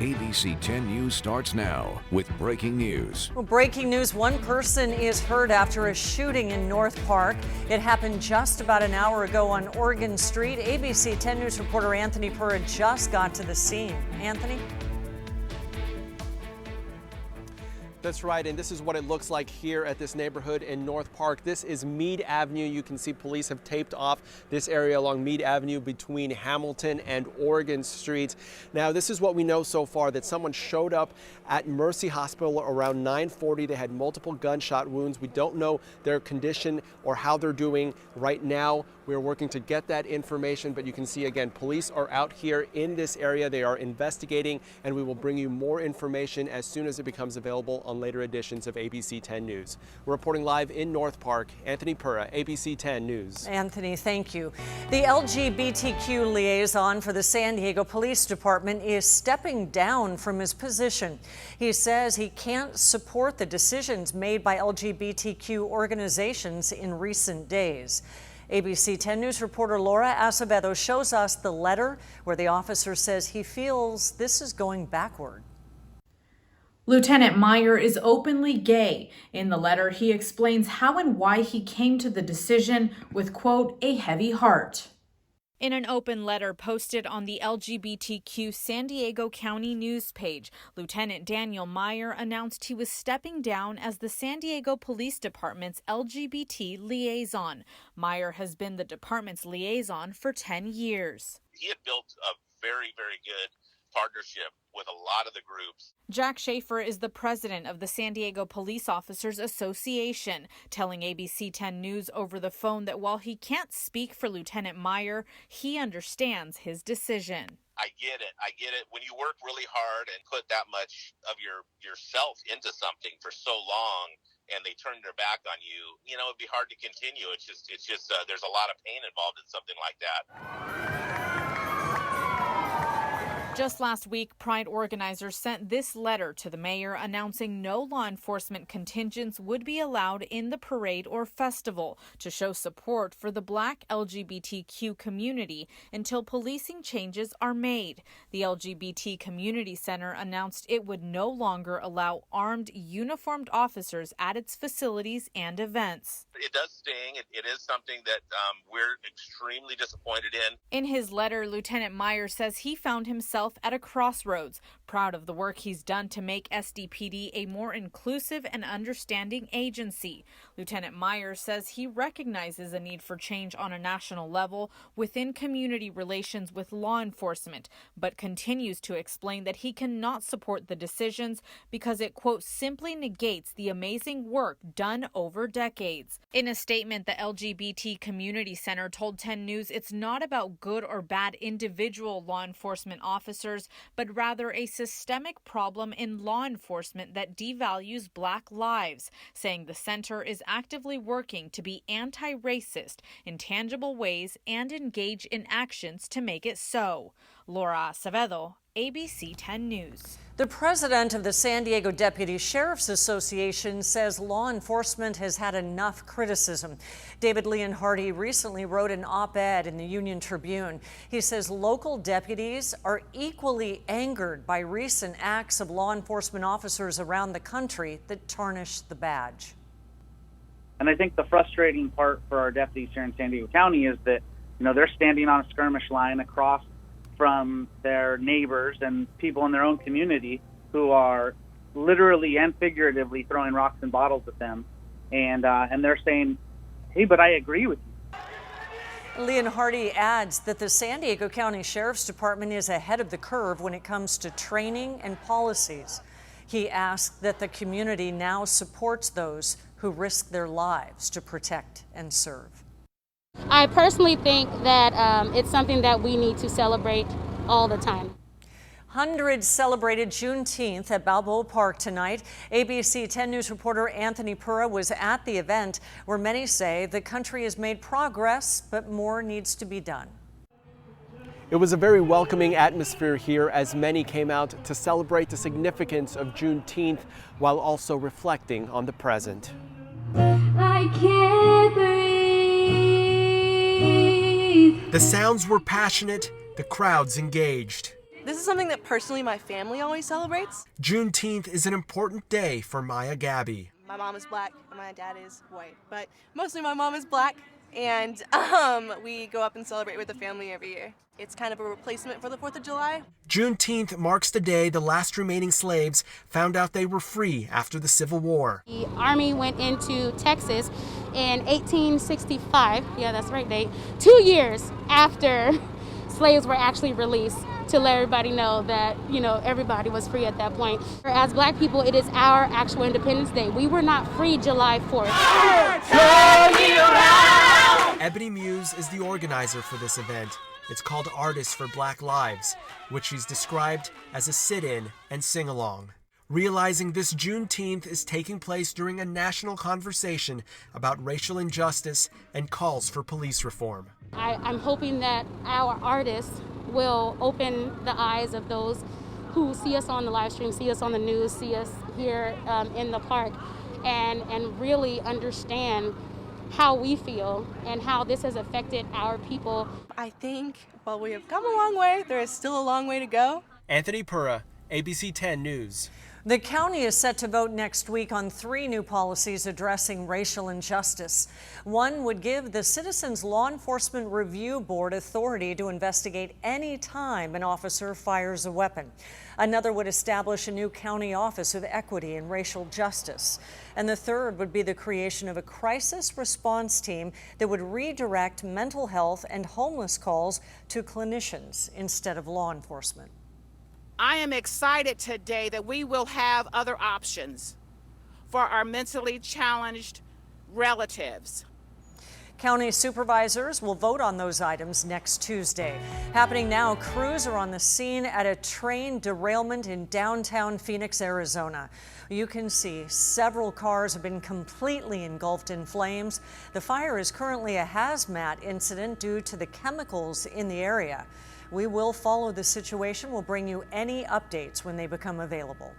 ABC 10 News starts now with breaking news. Well, breaking news, one person is hurt after a shooting in North Park. It happened just about an hour ago on Oregon Street. ABC 10 News reporter Anthony Purra just got to the scene. Anthony? That's right, and this is what it looks like here at this neighborhood in North Park. This is Meade Avenue. You can see police have taped off this area along Meade Avenue between Hamilton and Oregon Street. Now, this is what we know so far, that someone showed up at Mercy Hospital around 9:40. They had multiple gunshot wounds. We don't know their condition or how they're doing right now. We're working to get that information, but you can see again, police are out here in this area. They are investigating, and we will bring you more information as soon as it becomes available on later editions of ABC 10 News. We're reporting live in North Park. Anthony Purra, ABC 10 News. Anthony, thank you. The LGBTQ liaison for the San Diego Police Department is stepping down from his position. He says he can't support the decisions made by LGBTQ organizations in recent days. ABC 10 News reporter Laura Acevedo shows us the letter where the officer says he feels this is going backward. Lieutenant Meyer is openly gay. In the letter, he explains how and why he came to the decision with, quote, a heavy heart. In an open letter posted on the LGBTQ San Diego County news page, Lieutenant Daniel Meyer announced he was stepping down as the San Diego Police Department's LGBT liaison. Meyer has been the department's liaison for 10 years. He had built a very, very good partnership with a lot of the groups. Jack Schaefer is the president of the San Diego Police Officers Association, telling ABC 10 News over the phone that while he can't speak for Lieutenant Meyer, he understands his decision. I get it. When you work really hard and put that much of yourself into something for so long and they turn their back on you, it'd be hard to continue. It's just there's a lot of pain involved in something like that. Just last week, Pride organizers sent this letter to the mayor announcing no law enforcement contingents would be allowed in the parade or festival to show support for the Black LGBTQ community until policing changes are made. The LGBT Community Center announced it would no longer allow armed, uniformed officers at its facilities and events. It does sting. It is something that we're extremely disappointed in. In his letter, Lieutenant Meyer says he found himself at a crossroads, proud of the work he's done to make SDPD a more inclusive and understanding agency. Lieutenant Meyer says he recognizes a need for change on a national level within community relations with law enforcement, but continues to explain that he cannot support the decisions because it, quote, simply negates the amazing work done over decades. In a statement, the LGBT Community Center told 10 News it's not about good or bad individual law enforcement officers, but rather a systemic problem in law enforcement that devalues Black lives, saying the center is actively working to be anti-racist in tangible ways and engage in actions to make it so. Laura Acevedo, ABC 10 News. The president of the San Diego Deputy Sheriff's Association says law enforcement has had enough criticism. David Leonhardi recently wrote an op-ed in the Union Tribune. He says local deputies are equally angered by recent acts of law enforcement officers around the country that tarnish the badge. And I think the frustrating part for our deputies here in San Diego County is that, they're standing on a skirmish line across from their neighbors and people in their own community who are literally and figuratively throwing rocks and bottles at them. And they're saying, hey, but I agree with you. Leonhardi adds that the San Diego County Sheriff's Department is ahead of the curve when it comes to training and policies. He asked that the community now supports those who risk their lives to protect and serve. I personally think that it's something that we need to celebrate all the time. Hundreds celebrated Juneteenth at Balboa Park tonight. ABC 10 News reporter Anthony Purra was at the event where many say the country has made progress, but more needs to be done. It was a very welcoming atmosphere here as many came out to celebrate the significance of Juneteenth while also reflecting on the present. I can't breathe. The sounds were passionate, the crowds engaged. This is something that personally my family always celebrates. Juneteenth is an important day for Maya Gabby. My mom is black and my dad is white, but mostly my mom is black, and we go up and celebrate with the family every year. It's kind of a replacement for the 4th of July. Juneteenth marks the day the last remaining slaves found out they were free after the Civil War. The Army went into Texas in 1865, yeah, that's the right date, 2 years after slaves were actually released, to let everybody know that, everybody was free at that point. As black people, it is our actual Independence Day. We were not free July 4th. Ebony Muse is the organizer for this event. It's called Artists for Black Lives, which she's described as a sit-in and sing-along. Realizing this Juneteenth is taking place during a national conversation about racial injustice and calls for police reform. I'm hoping that our artists will open the eyes of those who see us on the live stream, see us on the news, see us here in the park, and really understand how we feel and how this has affected our people. I think while we have come a long way, there is still a long way to go. Anthony Pura, ABC 10 News. The county is set to vote next week on 3 new policies addressing racial injustice. One would give the Citizens Law Enforcement Review Board authority to investigate any time an officer fires a weapon. Another would establish a new county office of equity and racial justice. And the third would be the creation of a crisis response team that would redirect mental health and homeless calls to clinicians instead of law enforcement. I am excited today that we will have other options for our mentally challenged relatives. County supervisors will vote on those items next Tuesday. Happening now, crews are on the scene at a train derailment in downtown Phoenix, Arizona. You can see several cars have been completely engulfed in flames. The fire is currently a hazmat incident due to the chemicals in the area. We will follow the situation. We'll bring you any updates when they become available.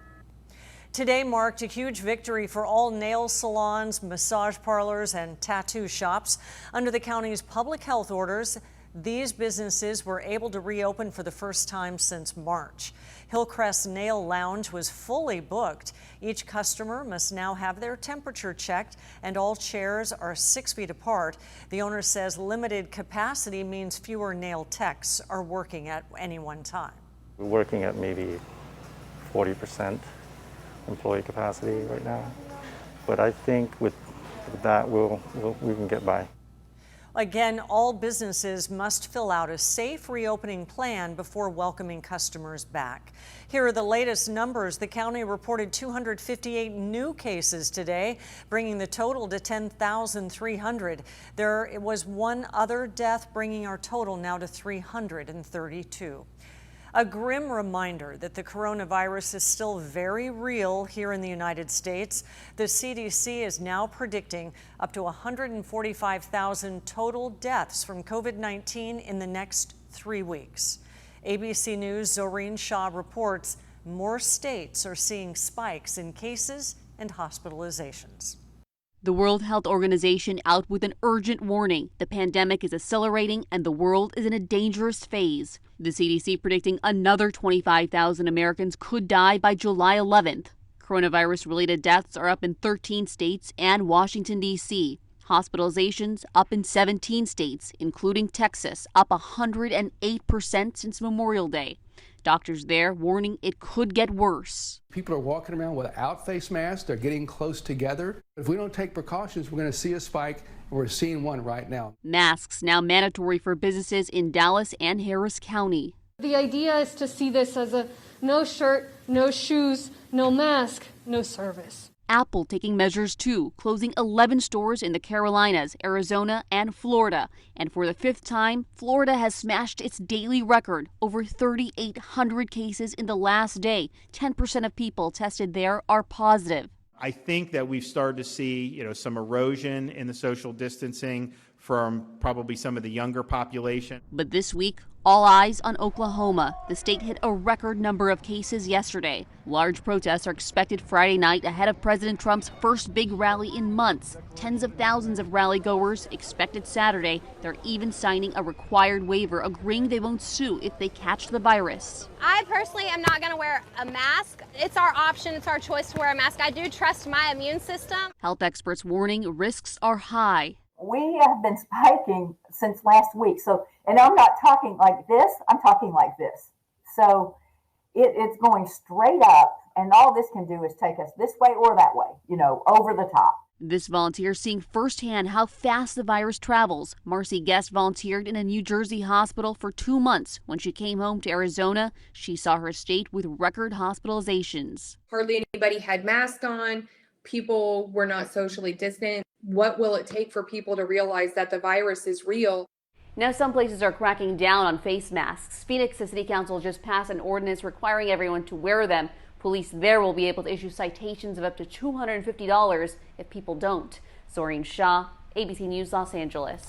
Today marked a huge victory for all nail salons, massage parlors, and tattoo shops. Under the county's public health orders, these businesses were able to reopen for the first time since March. Hillcrest Nail Lounge was fully booked. Each customer must now have their temperature checked, and all chairs are 6 feet apart. The owner says limited capacity means fewer nail techs are working at any one time. We're working at maybe 40% employee capacity right now, but I think with that we can get by. Again, all businesses must fill out a safe reopening plan before welcoming customers back. Here are the latest numbers. The county reported 258 new cases today, bringing the total to 10,300. There was one other death, bringing our total now to 332. A grim reminder that the coronavirus is still very real here in the United States. The CDC is now predicting up to 145,000 total deaths from COVID-19 in the next 3 weeks. ABC News' Zoreen Shah reports more states are seeing spikes in cases and hospitalizations. The World Health Organization out with an urgent warning. The pandemic is accelerating and the world is in a dangerous phase. The CDC predicting another 25,000 Americans could die by July 11th. Coronavirus-related deaths are up in 13 states and Washington, D.C. Hospitalizations up in 17 states, including Texas, up 108% since Memorial Day. Doctors there warning it could get worse. People are walking around without face masks. They're getting close together. If we don't take precautions, we're going to see a spike, and we're seeing one right now. Masks now mandatory for businesses in Dallas and Harris County. The idea is to see this as a no shirt, no shoes, no mask, no service. Apple taking measures too, closing 11 stores in the Carolinas, Arizona, and Florida. And for the 5th time, Florida has smashed its daily record, over 3,800 cases in the last day. 10% of people tested there are positive. I think that we've started to see, some erosion in the social distancing from probably some of the younger population. But this week, All eyes on Oklahoma. The state hit a record number of cases yesterday. Large protests are expected Friday night ahead of President Trump's first big rally in months. Tens of thousands of rally goers expected Saturday. They're even signing a required waiver agreeing they won't sue if they catch the virus. I personally am not going to wear a mask. It's our option. It's our choice to wear a mask. I do trust my immune system. Health experts warning risks are high. We have been spiking since last week. So, and I'm not talking like this, I'm talking like this. So it's going straight up, and all this can do is take us this way or that way, over the top. This volunteer seeing firsthand how fast the virus travels. Marcy Guest volunteered in a New Jersey hospital for 2 months. When she came home to Arizona, she saw her state with record hospitalizations. Hardly anybody had masks on. People were not socially distant. What will it take for people to realize that the virus is real? Now some places are cracking down on face masks. Phoenix City Council just passed an ordinance requiring everyone to wear them. Police there will be able to issue citations of up to $250 if people don't. Zoreen Shah, ABC News, Los Angeles.